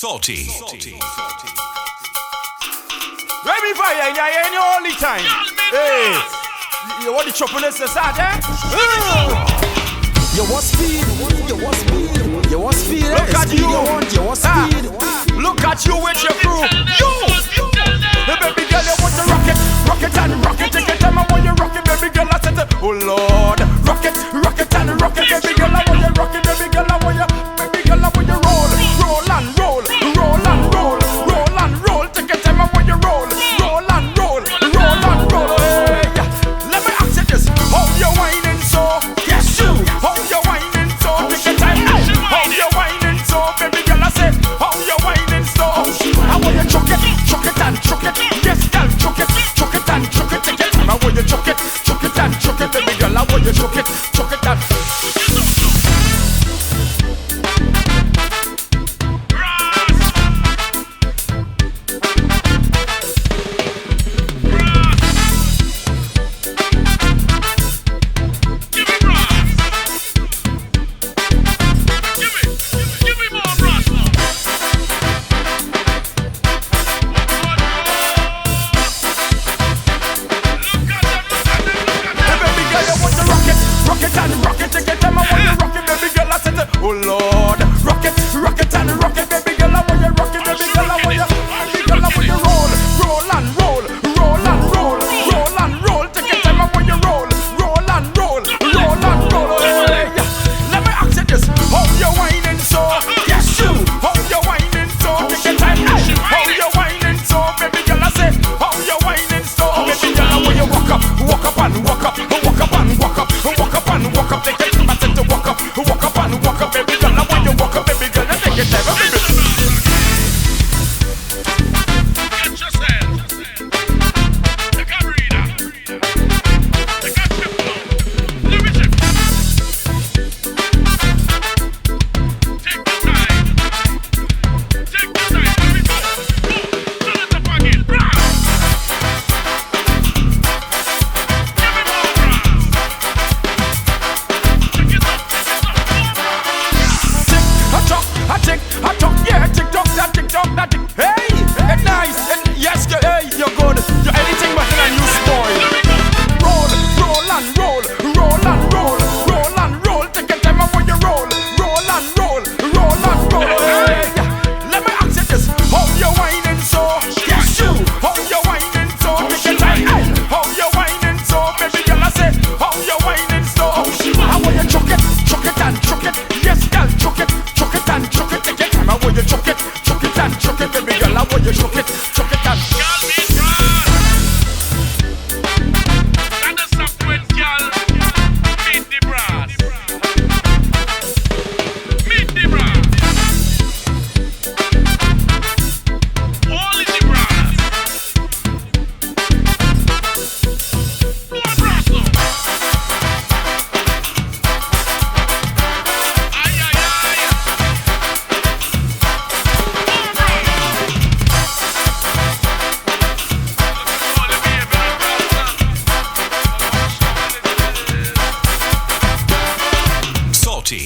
Salty. Baby fire in your all the time. Hey, you want the choppiness inside, eh? You want speed, you want speed, you want speed. Look at you, you want speed. Look at you with your crew. The baby girl, you want to rock it and rock it. Take your time, I want you rock it, baby girl. I said, oh Lord, rock it and rock it, baby girl. I want you rock it, baby girl. I want you, baby girl. I want you roll and roll, roll and roll, roll and roll. Take your time, I want you roll and roll, roll and roll. Hey, let me ask you this: how you whining so? Yes, you. How you whining so? Take your time. How you whining so, baby girl? I say, how you whining so? I want you chuck it and chuck it. Yes, girl, chuck it and chuck it. Take your time. I want you chuck it and chuck it, baby girl. I want you chuck it and. Oh Lord, rock it and rock it, baby girl. I want you rock it, baby girl. I want you, baby girl. I want you roll and roll, roll and roll, roll and roll. Take your time, I want you roll and roll, roll and roll. Hey, let me ask you this: how you whining so? Yes, you. How you whining so? Take your time. How you whining so, baby girl? I say, how you whining so, baby girl? I want you walk up and walk up, walk up and walk up, walk up and walk up. Take your time, I said to walk up and walk up, baby girl. I want you walk up, baby girl. I take your time, baby. Get yourself. Take a breather. Take a step down. Let me check. Take the time. Take the time. Let me go. Turn it up again. Brass. Give me more brass. Check it up. I talk, yeah, TikTok, that tick. Hey, it's nice, and yes, hey, you're good. You're anything but a new boy. Roll and roll, roll and roll, roll and roll. Take your time, I want you roll and roll, roll and roll. Hey, let me ask you this: how you whining so? Yes, you. How you whining so? Take your time. How you whining so, baby girl? I say, how you whining so? I want you chuck it and chuck it. Yes, girl, chuck it and chuck it. Take your time. I want you chuck it and chuck it, baby girl. I want you chuck it and. Gyal meet brass. And the subsequent gyal meet the brass. Meet the brass. All in the brass. More brass now. Aye, aye, aye. More brass. All in the brass. Salty.